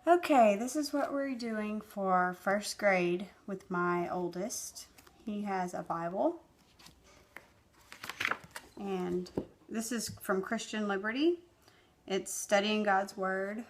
Okay, this is what we're doing for first grade with my oldest. He has a Bible, and this is from Christian Liberty. It's studying God's Word,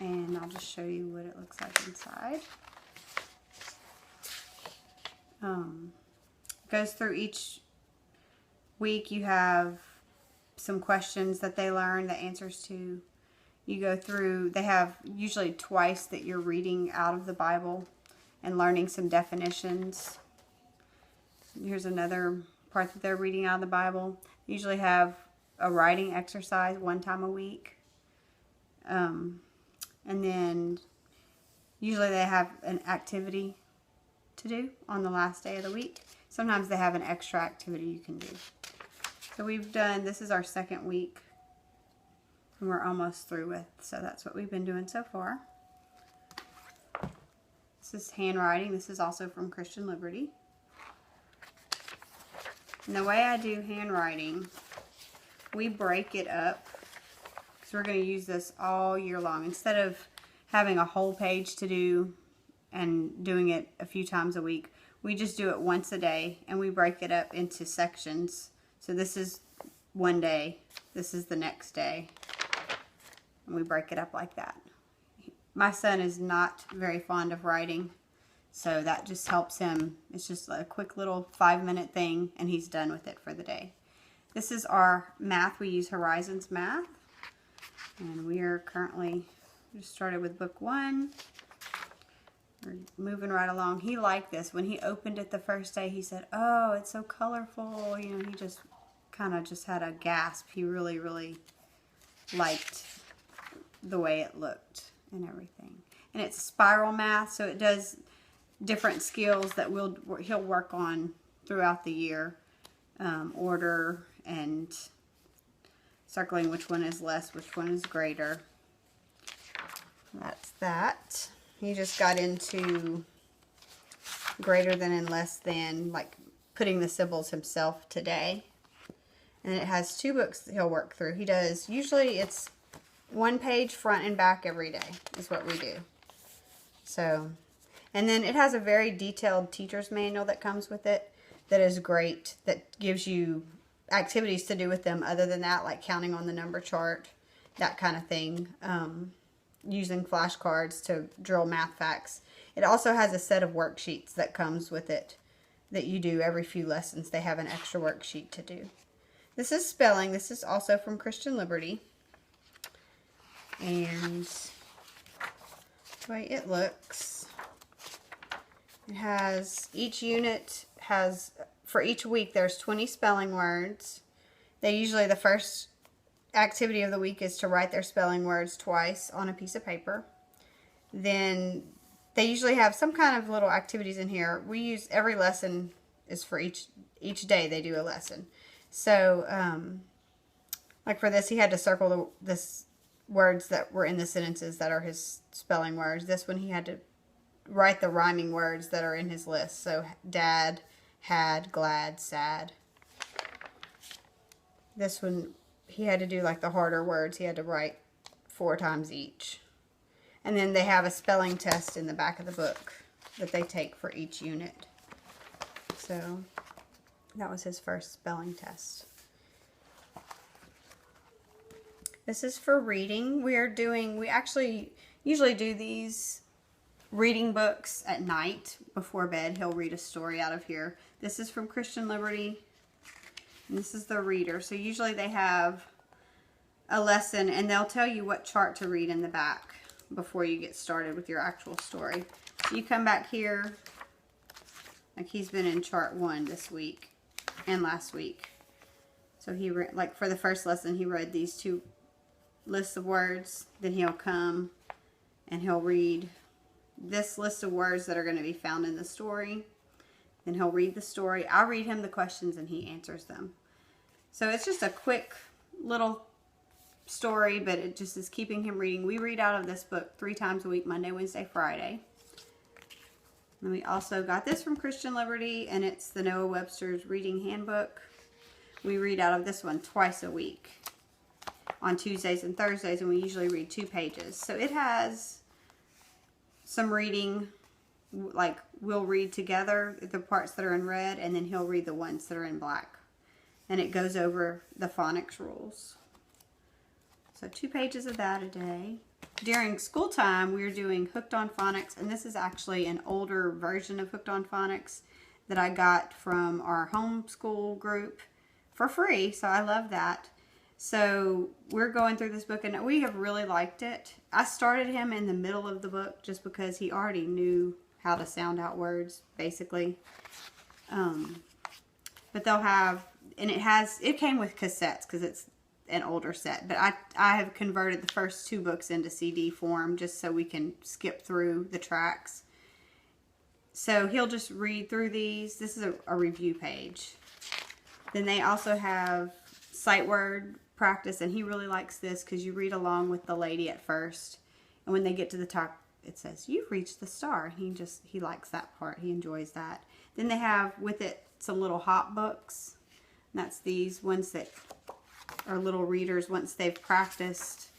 and I'll just show you what it looks like inside. Goes through each week. You have some questions that they learn, the answers to. You go through, they have usually twice that you're reading out of the Bible and learning some definitions. Here's another part that they're reading out of the Bible. They usually have a writing exercise one time a week. And then usually they have an activity to do on the last day of the week. Sometimes they have an extra activity you can do. So we've done, this is our second week. And we're almost through with, so that's what we've been doing so far. This is handwriting. This is also from Christian Liberty. And the way I do handwriting, we break it up because we're going to use this all year long. Instead of having a whole page to do and doing it a few times a week, we just do it once a day, and we break it up into sections. So this is one day, this is the next day. And we break it up like that. My son is not very fond of writing, so that just helps him. It's just a quick little 5-minute thing, and he's done with it for the day. This is our math. We use Horizons Math, and we are currently just started with book 1. We're moving right along. He liked this. When he opened it the first day, he said, "Oh, it's so colorful." You know, he just kind of just had a gasp. He really, really liked the way it looked and everything. And it's spiral math, so it does different skills that he'll work on throughout the year. Order and circling which one is less, which one is greater. That's that. He just got into greater than and less than, like putting the symbols himself today. And it has 2 books he'll work through. He does, usually it's 1 page front and back every day is what we do. So, and then it has a very detailed teacher's manual that comes with it that is great, that gives you activities to do with them other than that, like counting on the number chart, that kind of thing, using flashcards to drill math facts. It also has a set of worksheets that comes with it that you do every few lessons. They have an extra worksheet to do. This is spelling. This is also from Christian Liberty. And the way it looks, it has, each unit has, for each week there's 20 spelling words. They usually, the first activity of the week is to write their spelling words twice on a piece of paper. Then they usually have some kind of little activities in here. We use, every lesson is for each day they do a lesson. So, like for this, he had to circle this words that were in the sentences that are his spelling words. This one he had to write the rhyming words that are in his list. So dad, had, glad, sad. This one he had to do like the harder words. He had to write 4 times each. And then they have a spelling test in the back of the book that they take for each unit. So that was his first spelling test. This is for reading. We actually usually do these reading books at night before bed. He'll read a story out of here. This is from Christian Liberty. And this is the reader. So usually they have a lesson and they'll tell you what chart to read in the back before you get started with your actual story. So you come back here, like he's been in chart 1 this week and last week. So he like for the first lesson he read these 2 lists of words. Then he'll come and he'll read this list of words that are going to be found in the story. Then he'll read the story. I'll read him the questions and he answers them. So it's just a quick little story, but it just is keeping him reading. We read out of this book 3 times a week, Monday, Wednesday, Friday. And we also got this from Christian Liberty, and it's the Noah Webster's Reading Handbook. We read out of this one twice a week on Tuesdays and Thursdays, and we usually read 2 pages. So it has some reading, like we'll read together the parts that are in red, and then he'll read the ones that are in black. And it goes over the phonics rules. So 2 pages of that a day. During school time, we're doing Hooked on Phonics, and this is actually an older version of Hooked on Phonics that I got from our homeschool group for free, so I love that. So we're going through this book, and we have really liked it. I started him in the middle of the book just because he already knew how to sound out words, basically. But they'll have, and it came with cassettes because it's an older set, but I have converted the first 2 books into CD form just so we can skip through the tracks. So he'll just read through these. This is a review page. Then they also have sight word practice, and he really likes this because you read along with the lady at first, and when they get to the top it says you've reached the star. He likes that part. He enjoys that. Then they have with it some little hop books, and that's these ones that are little readers. Once they've practiced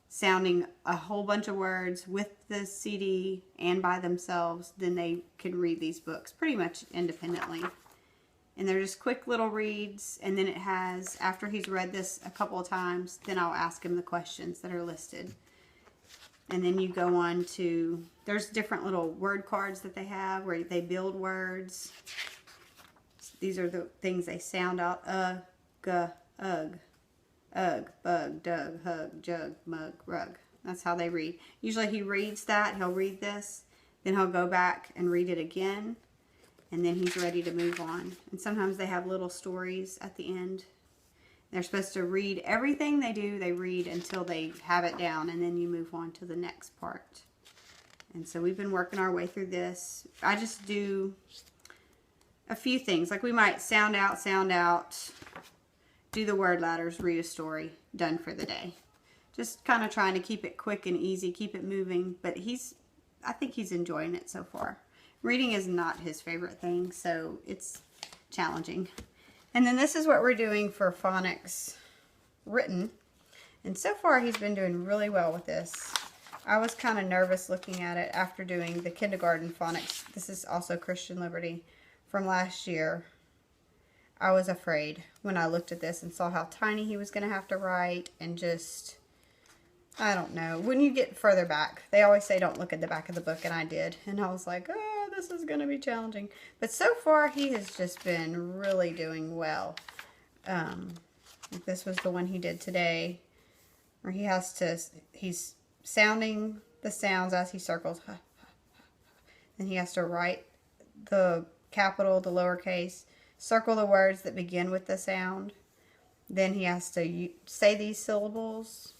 sounding a whole bunch of words with the CD and by themselves, then they can read these books pretty much independently. And they're just quick little reads, and then it has, after he's read this a couple of times, then I'll ask him the questions that are listed. And then you go on to, there's different little word cards that they have where they build words. These are the things they sound out. Ugh, bug, dug, hug, jug, mug, rug. That's how they read. Usually he reads that, he'll read this, then he'll go back and read it again, and then he's ready to move on. And sometimes they have little stories at the end. They're supposed to read everything they do, they read until they have it down, and then you move on to the next part. And so we've been working our way through this. I just do a few things. Like we might sound out, do the word ladders, read a story, done for the day. Just kind of trying to keep it quick and easy, keep it moving. But I think he's enjoying it so far. Reading is not his favorite thing, so it's challenging. And then this is what we're doing for phonics written. And so far he's been doing really well with this. I was kind of nervous looking at it after doing the kindergarten phonics. This is also Christian Liberty from last year. I was afraid when I looked at this and saw how tiny he was going to have to write, and just, I don't know. When you get further back, they always say don't look at the back of the book, and I did. And I was like, oh, this is going to be challenging. But so far, he has just been really doing well. This was the one he did today, where he's sounding the sounds as he circles. Then he has to write the capital, the lowercase, circle the words that begin with the sound. Then he has to say these syllables.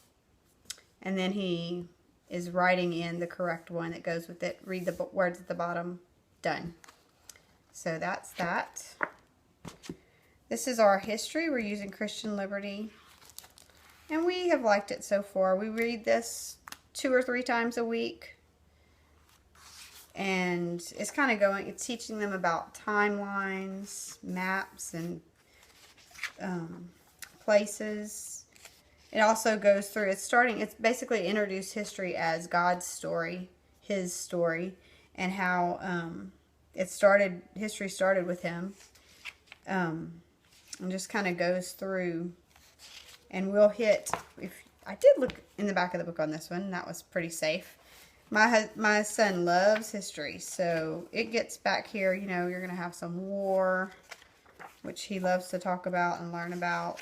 And then he is writing in the correct one that goes with it. Read the words at the bottom. Done. So that's that. This is our history. We're using Christian Liberty. And we have liked it so far. We read this 2 or 3 times a week. And it's kind of it's teaching them about timelines, maps, and places. It also goes through, it's basically introduced history as God's story, his story, and how history started with him. And just kind of goes through, and we'll hit, I did look in the back of the book on this one, and that was pretty safe. My son loves history, so it gets back here, you know, you're going to have some war, which he loves to talk about and learn about.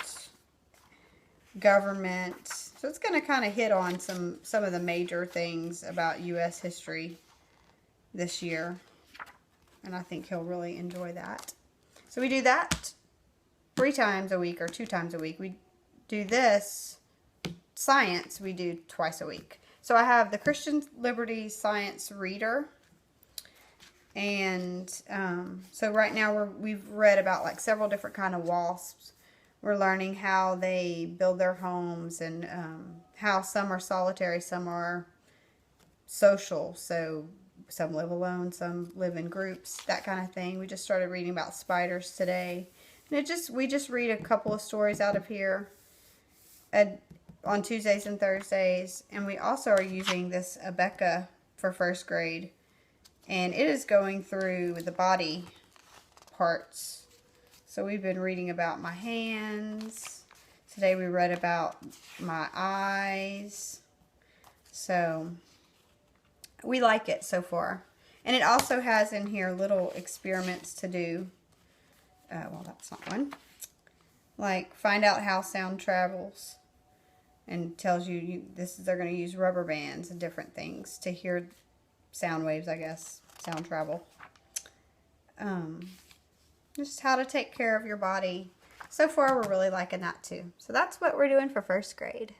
Government. So it's going to kind of hit on some of the major things about U.S. history this year. And I think he'll really enjoy that. So we do that 3 times a week or 2 times a week. We do this science we do twice a week. So I have the Christian Liberty Science Reader. And so right now we've read about like several different kind of wasps. We're learning how they build their homes, and how some are solitary, some are social. So some live alone, some live in groups, that kind of thing. We just started reading about spiders today. And we just read a couple of stories out of here on Tuesdays and Thursdays. And we also are using this Abeka for first grade. And it is going through the body parts. So we've been reading about my hands. Today we read about my eyes. So we like it so far. And it also has in here little experiments to do. Well, that's not one. Like find out how sound travels. And tells you, they're going to use rubber bands and different things to hear sound waves, I guess. Sound travel. Just how to take care of your body. So far, we're really liking that too. So that's what we're doing for first grade.